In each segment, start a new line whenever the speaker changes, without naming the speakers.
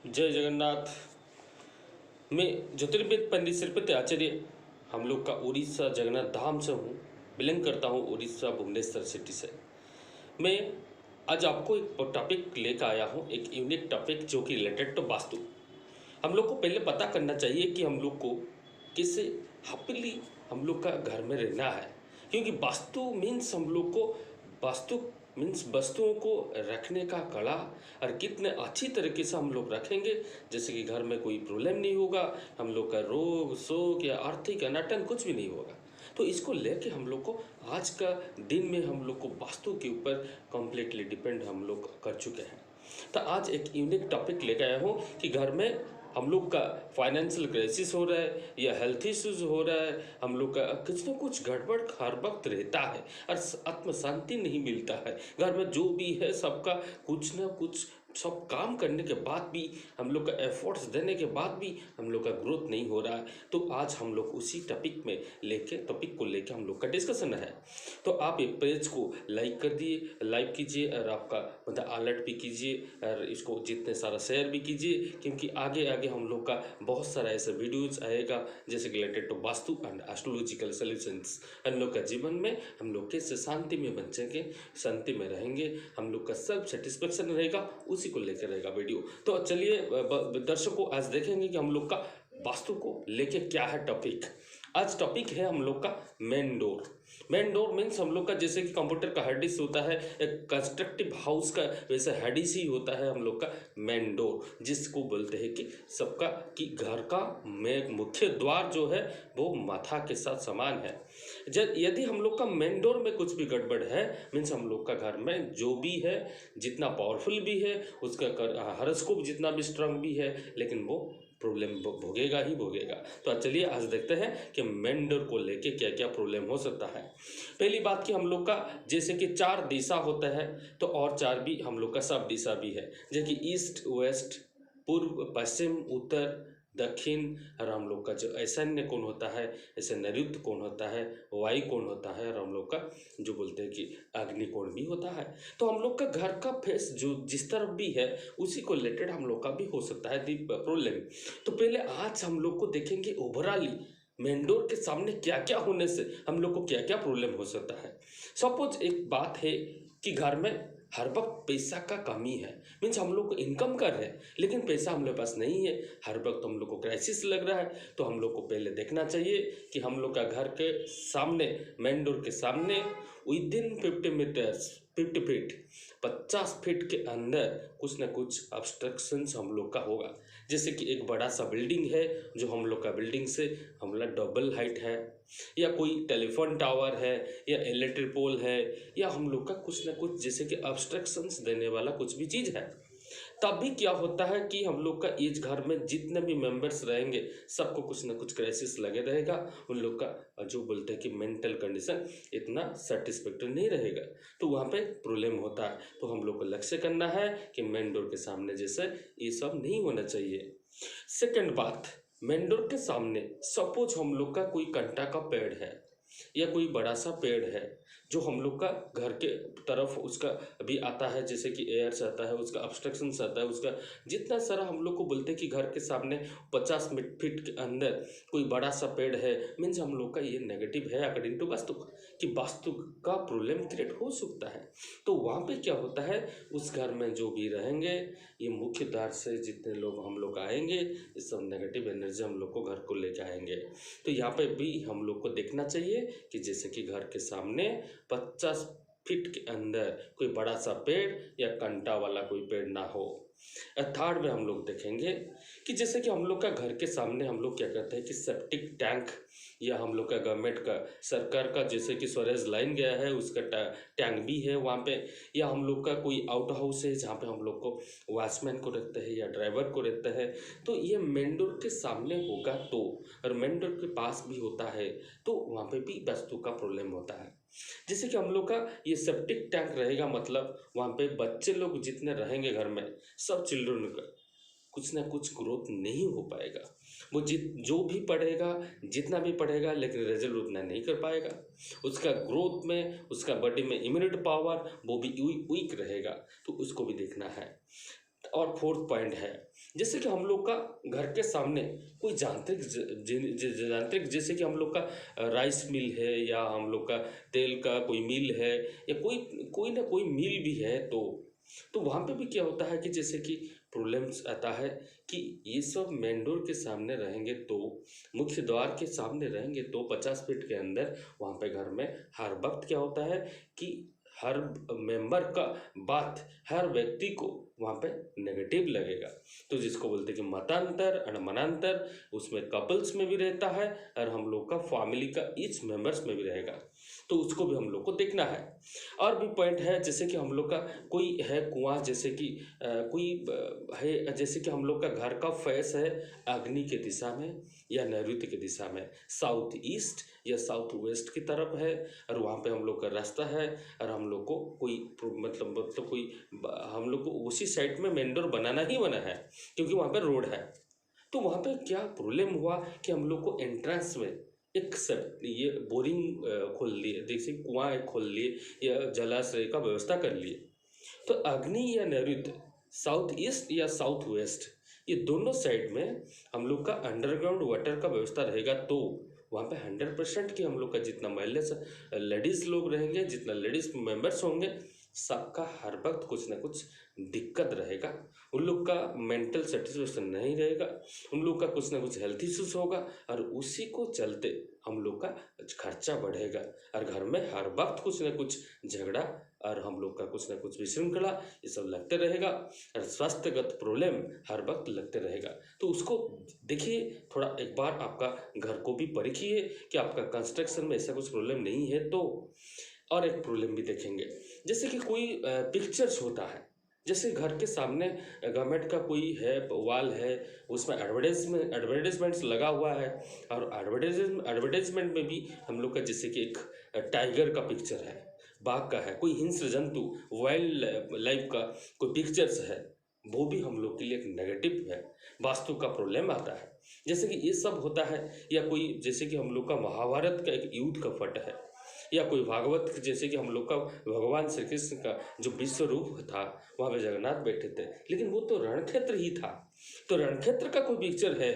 जय जगन्नाथ। मैं ज्योतिर्विद पंडित श्रीपति आचार्य हम लोग का उड़ीसा जगन्नाथ धाम से हूँ। बिलोंग करता हूँ उड़ीसा भुवनेश्वर सिटी से। मैं आज आपको एक टॉपिक लेकर आया हूँ, एक यूनिक टॉपिक जो कि रिलेटेड टू वास्तु। हम लोग को पहले पता करना चाहिए कि हम लोग को कैसे हैप्पीली हम लोग का घर में रहना है, क्योंकि वास्तु मीन्स हम लोग को वास्तु मीन्स वस्तुओं को रखने का कला और कितने अच्छी तरीके से हम लोग रखेंगे जैसे कि घर में कोई प्रॉब्लम नहीं होगा, हम लोग का रोग शोक या आर्थिक अनटन कुछ भी नहीं होगा। तो इसको लेके हम लोग को आज का दिन में हम लोग को वास्तु के ऊपर कम्प्लीटली डिपेंड हम लोग कर चुके हैं। तो आज एक यूनिक टॉपिक लेकर आया हूँ कि घर में हम लोग का फाइनेंशियल क्राइसिस हो रहा है या हेल्थ इश्यूज हो रहा है, हम लोग का कुछ ना कुछ गड़बड़ हर वक्त रहता है और आत्म शांति नहीं मिलता है। घर में जो भी है सबका कुछ ना कुछ सब काम करने के बाद भी, हम लोग का एफर्ट्स देने के बाद भी हम लोग का ग्रोथ नहीं हो रहा है। तो आज हम लोग उसी टॉपिक को लेके हम लोग का डिस्कशन है। तो आप ये पेज को लाइक कर दिए, लाइक कीजिए और आपका मतलब अलर्ट भी कीजिए और इसको जितने सारा शेयर भी कीजिए, क्योंकि आगे आगे हम लोग का बहुत सारा ऐसा वीडियोज आएगा जैसे कि related to vastu and astrological solutions. हम लोग का जीवन में हम लोग कैसे शांति में बचेंगे, शांति में रहेंगे, हम लोग का सेल्फ सेटिस्फेक्शन रहेगा, उसी को लेकर रहेगा वीडियो। तो चलिए दर्शकों, आज देखेंगे कि हम लोग का वास्तु को लेके क्या है टॉपिक। आज टॉपिक है हम लोग का main door. Main door means हम लोग का जैसे कि कंप्यूटर का हार्ड डिस्क होता है, एक कंस्ट्रक्टिव हाउस का वैसे हार्ड डिस्क ही होता है हम लोग का मेन डोर, जिसको बोलते हैं कि सबका कि घर का मुख्य द्वार जो है वो माथा के साथ समान है। जब यदि हम लोग का मेन डोर में कुछ भी गड़बड़ है मीन्स हम लोग का घर में जो भी है, जितना पावरफुल भी है, उसका हॉरोस्कोप जितना भी स्ट्रांग भी है, लेकिन वो प्रॉब्लम भोगेगा ही भोगेगा। तो चलिए आज देखते हैं कि मेन डोर को लेके क्या क्या प्रॉब्लम हो सकता है। पहली बात कि हम लोग का जैसे कि 4 दिशा होता है, तो और 4 भी हम लोग का सब दिशा भी है, जैसे कि ईस्ट वेस्ट, पूर्व पश्चिम उत्तर दक्षिण, और हम लोग का जो ईशान्य कोण होता है, ऐसे नैऋत्य कोण होता है, वायु कोण होता है, और हम लोग का जो बोलते हैं कि अग्नि कोण भी होता है। तो हम लोग का घर का फेस जो जिस तरफ भी है उसी को रिलेटेड हम लोग का भी हो सकता है दी प्रॉब्लम। तो पहले आज हम लोग को देखेंगे ओवरऑली मेन डोर के सामने क्या क्या होने से हम लोग को क्या क्या प्रॉब्लम हो सकता है। सपोज एक बात है कि घर में हर वक्त पैसा का कमी है, मीन्स हम लोग को इनकम कर रहे हैं लेकिन पैसा हम लोग पास नहीं है, हर वक्त हम लोग को क्राइसिस लग रहा है। तो हम लोग को पहले देखना चाहिए कि हम लोग का घर के सामने मेन डोर के सामने within 50 metres 50 feet 50 feet के अंदर कुछ ना कुछ ऑब्स्ट्रक्शंस हम लोग का होगा। जैसे कि एक बड़ा सा बिल्डिंग है जो हम लोग का बिल्डिंग से हम लोग डबल हाइट है, या कोई टेलीफोन टावर है, या इलेक्ट्रिक पोल है, या हम लोग का कुछ ना कुछ जैसे कि ऑब्स्ट्रक्शंस देने वाला कुछ भी चीज़ है। तब भी क्या होता है कि हम लोग का इस घर में जितने भी मेंबर्स रहेंगे सबको कुछ ना कुछ क्राइसिस लगे रहेगा, उन लोग का जो बोलते हैं कि मेंटल कंडीशन इतना सेटिस्फैक्टरी नहीं रहेगा, तो वहाँ पे प्रॉब्लम होता है। तो हम लोग को लक्ष्य करना है कि मेन डोर के सामने जैसे ये सब नहीं होना चाहिए। सेकंड बात, मेन डोर के सामने सपोज हम लोग का कोई कंटा का पेड़ है या कोई बड़ा सा पेड़ है जो हम लोग का घर के तरफ उसका भी आता है, जैसे कि एयर्स आता है, उसका ऑब्स्ट्रक्शंस आता है, उसका जितना सारा हम लोग को बोलते हैं कि घर के सामने 50 फीट के अंदर कोई बड़ा सा पेड़ है, मीन्स हम लोग का ये नेगेटिव है अकॉर्डिंग टू वास्तु, कि वास्तु का प्रॉब्लम क्रिएट हो सकता है। तो वहाँ पे क्या होता है, उस घर में जो भी रहेंगे, ये मुख्य द्वार से जितने लोग हम लोग आएंगे, ये सब नेगेटिव एनर्जी हम लोग को घर को लेके आएंगे। तो यहाँ पे भी हम लोग को देखना चाहिए कि जैसे कि घर के सामने 50 फीट के अंदर कोई बड़ा सा पेड़ या कंटा वाला कोई पेड़ ना हो। थर्ड में हम लोग देखेंगे कि जैसे कि हम लोग का घर के सामने हम लोग क्या करते हैं कि सेप्टिक टैंक, या हम लोग का गवर्नमेंट का सरकार का जैसे कि स्वराज लाइन गया है उसका टैंक भी है वहाँ पे, या हम लोग का कोई आउट हाउस है जहाँ पे हम लोग को वॉचमैन को रखते हैं या ड्राइवर को रखते हैं, तो ये मेन डोर के सामने होगा तो, और मेन डोर के पास भी होता है तो वहाँ पे भी वास्तु का प्रॉब्लम होता है। जैसे कि हम लोग का ये सेप्टिक टैंक रहेगा, मतलब वहाँ पे बच्चे लोग जितने रहेंगे घर में, सब चिल्ड्रन का कुछ ना कुछ ग्रोथ नहीं हो पाएगा। वो जो भी पढ़ेगा, जितना भी पढ़ेगा, लेकिन रिजल्ट उतना नहीं कर पाएगा। उसका ग्रोथ में, उसका बॉडी में इम्यूनिटी पावर वो भी वीक रहेगा, तो उसको भी देखना है। और फोर्थ पॉइंट है, जैसे कि हम लोग का घर के सामने कोई यांत्रिक जैसे कि हम लोग का राइस मिल है, या हम लोग का तेल का कोई मिल है, या कोई कोई ना कोई मिल भी है, तो वहाँ पे भी क्या होता है कि जैसे कि प्रॉब्लम्स आता है कि ये सब मेन डोर के सामने रहेंगे, तो मुख्य द्वार के सामने रहेंगे, तो 50 फीट के अंदर वहाँ पे घर में हर वक्त क्या होता है कि हर मेंबर का बात हर व्यक्ति को वहाँ पे नेगेटिव लगेगा। तो जिसको बोलते हैं कि मतांतर और मनांतर, उसमें कपल्स में भी रहता है और हम लोग का फैमिली का ईच मेंबर्स में भी रहेगा, तो उसको भी हम लोग को देखना है। और भी पॉइंट है, जैसे कि हम लोग का कोई है कुआं, जैसे कि है, जैसे कि हम लोग का घर का फेस है अग्नि के दिशा में या नैऋत्य की दिशा में, साउथ ईस्ट या साउथ वेस्ट की तरफ है, और वहाँ पे हम लोग का रास्ता है, और हम लोग को कोई मतलब कोई हम लोग को उसी साइड में मेन डोर बनाना ही बना है, क्योंकि वहाँ पे रोड है। तो वहाँ पे क्या प्रॉब्लम हुआ कि हम लोग को एंट्रेंस में एक सब ये बोरिंग खोल लिए, जैसे कुआं एक खोल लिए या जलाशय का व्यवस्था कर लिए। तो अग्नि या नैऋत्य, साउथ ईस्ट या साउथ वेस्ट, ये दोनों साइड में हम लोग का अंडरग्राउंड वाटर का व्यवस्था रहेगा, तो वहाँ पे 100% की हम लोग का जितना महिला लेडीज़ लोग रहेंगे, जितना लेडीज़ मेंबर्स होंगे, सबका हर वक्त कुछ ना कुछ दिक्कत रहेगा। उन लोग का मेंटल सेटिस्फेक्शन नहीं रहेगा, उन लोग का कुछ ना कुछ हेल्थ इश्यूज होगा, और उसी को चलते हम लोग का खर्चा बढ़ेगा, और घर में हर वक्त कुछ ना कुछ झगड़ा और हम लोग का कुछ ना कुछ विशृंखला ये सब लगते रहेगा, और स्वास्थ्यगत प्रॉब्लम हर वक्त लगते रहेगा। तो उसको देखिए, थोड़ा एक बार आपका घर को भी परखिए कि आपका कंस्ट्रक्शन में ऐसा कुछ प्रॉब्लम नहीं है तो। और एक प्रॉब्लम भी देखेंगे, जैसे कि कोई पिक्चर्स होता है, जैसे घर के सामने गवर्नमेंट का कोई है वॉल है, उसमें एडवर्टाइजमेंट्स लगा हुआ है, और एडवर्टाइजमेंट में भी हम लोग का जैसे कि एक टाइगर का पिक्चर है, बाघ का है, कोई हिंस्र जंतु वाइल्ड लाइफ का कोई पिक्चर्स है, वो भी हम लोग के लिए एक नेगेटिव है, वास्तु का प्रॉब्लम आता है। जैसे कि ये सब होता है, या कोई जैसे कि हम लोग का महाभारत का एक युद्ध का पट है, या कोई भागवत जैसे कि हम लोग का भगवान श्री कृष्ण का जो विश्व रूप था, वहाँ पे जगन्नाथ बैठे थे, लेकिन वो तो रणक्षेत्र ही था, तो रणक्षेत्र का कोई पिक्चर है,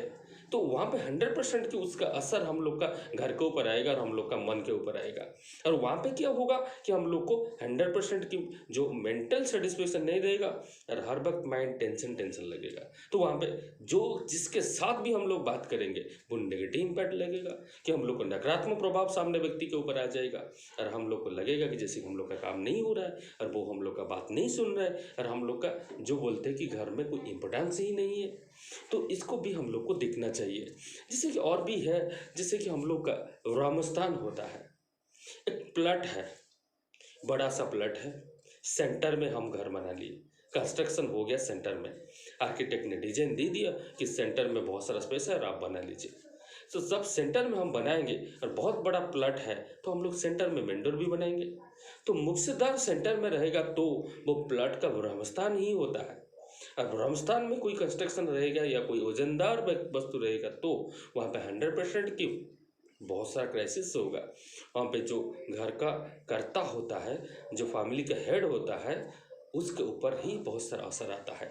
तो वहाँ पे 100% की उसका असर हम लोग का घर के ऊपर आएगा और हम लोग का मन के ऊपर आएगा। और वहाँ पे क्या होगा कि हम लोग को 100% की जो मेंटल सेटिस्फेक्शन नहीं रहेगा, और हर वक्त माइंड टेंशन लगेगा। तो वहाँ पे जो जिसके साथ भी हम लोग बात करेंगे वो नेगेटिव इम्पैक्ट लगेगा, कि हम लोग को नकारात्मक प्रभाव सामने व्यक्ति के ऊपर आ जाएगा, और हम लोग को लगेगा कि जैसे हम लोग का काम नहीं हो रहा है, और वो हम लोग का बात नहीं सुन रहा है, और हम लोग का जो बोलते हैं कि घर में कोई इम्पोर्टेंस ही नहीं है। तो इसको भी हम लोग को देखना चाहिए। जैसे कि और भी है, जैसे कि हम लोग का रामस्थान होता है, एक प्लॉट है, बड़ा सा प्लॉट है, सेंटर में हम घर बना लिए, कंस्ट्रक्शन हो गया सेंटर में, आर्किटेक्ट ने डिजाइन दे दिया कि सेंटर में बहुत सारा स्पेस है और आप बना लीजिए। तो जब सेंटर में हम बनाएंगे और बहुत बड़ा प्लॉट है, तो हम लोग सेंटर में मेंडोर भी बनाएंगे, तो मुख्यदार सेंटर में रहेगा, तो वो प्लॉट का ब्रह्मस्थान ही होता है। और ब्रह्मस्थान में कोई कंस्ट्रक्शन रहेगा या कोई वजनदार वस्तु रहेगा, तो वहाँ पे 100% की बहुत सारा क्राइसिस होगा। वहाँ पे जो घर का कर्ता होता है, जो फैमिली का हेड होता है, उसके ऊपर ही बहुत सारा असर आता है।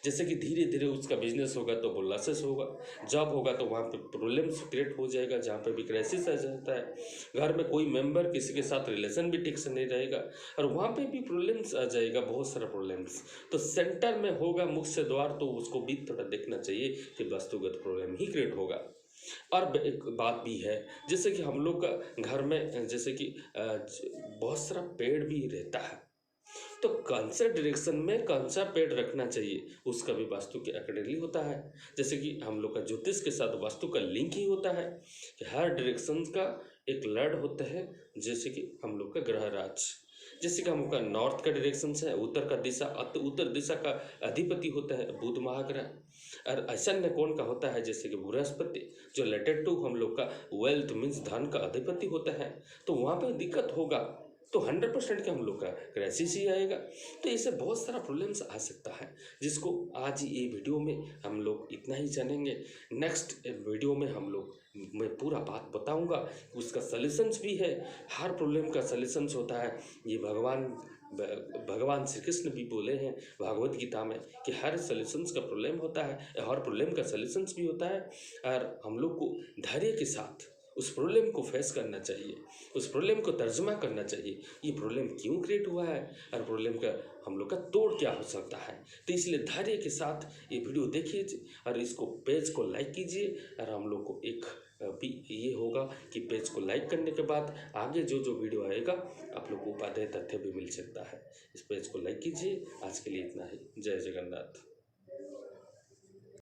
जैसे कि धीरे धीरे उसका बिजनेस होगा तो वो लॉसेस होगा, जॉब होगा तो वहाँ पे प्रॉब्लम्स क्रिएट हो जाएगा, जहाँ पे भी क्राइसिस आ जाता है। घर में कोई मेंबर किसी के साथ रिलेशन भी ठीक से नहीं रहेगा, और वहाँ पे भी प्रॉब्लम्स आ जाएगा, बहुत सारा प्रॉब्लम्स। तो सेंटर में होगा मुख्य द्वार, तो उसको भी थोड़ा देखना चाहिए कि वास्तुगत प्रॉब्लम ही क्रिएट होगा। और एक बात भी है, जैसे कि हम लोग का घर में जैसे कि बहुत सारा पेड़ भी रहता है, तो कौन से डायरेक्शन में कौन सा पेड़ रखना चाहिए उसका भी वास्तु के अकॉर्डिंगली होता है। जैसे कि हम लोग का ज्योतिष के साथ वास्तु का लिंक ही होता है कि हर डायरेक्शन का एक लॉर्ड होता है, जैसे कि हम लोग का ग्रह राज, जैसे कि हम लोग का नॉर्थ का डायरेक्शन है, उत्तर का दिशा, उत्तर दिशा का अधिपति होता है बुध महाग्रह, और ईशान्य कोण का होता है जैसे कि बृहस्पति, जो रिलेटेड टू हम लोग का वेल्थ मीन्स धन का अधिपति होता है। तो वहाँ पे दिक्कत होगा तो 100% के हम लोग का क्राइसिस ही आएगा। तो इससे बहुत सारा प्रॉब्लम्स आ सकता है, जिसको आज ये वीडियो में हम लोग इतना ही जानेंगे। नेक्स्ट वीडियो में हम लोग मैं पूरा बात बताऊंगा, उसका सॉल्यूशंस भी है, हर प्रॉब्लम का सॉल्यूशंस होता है, ये भगवान भगवान श्री कृष्ण भी बोले हैं भागवत गीता में कि हर सॉल्यूशंस का प्रॉब्लम होता है, हर प्रॉब्लम का सॉल्यूशंस भी होता है, और हम लोग को धैर्य के साथ उस प्रॉब्लम को फेस करना चाहिए, उस प्रॉब्लम को तर्जुमा करना चाहिए, ये प्रॉब्लम क्यों क्रिएट हुआ है और प्रॉब्लम का हम लोग का तोड़ क्या हो सकता है। तो इसलिए धैर्य के साथ ये वीडियो देखिए और इसको पेज को लाइक कीजिए, और हम लोग को एक भी ये होगा कि पेज को लाइक करने के बाद आगे जो जो वीडियो आएगा आप लोग को उपादेय तथ्य भी मिल सकता है। इस पेज को लाइक कीजिए। आज के लिए इतना ही। जय जगन्नाथ।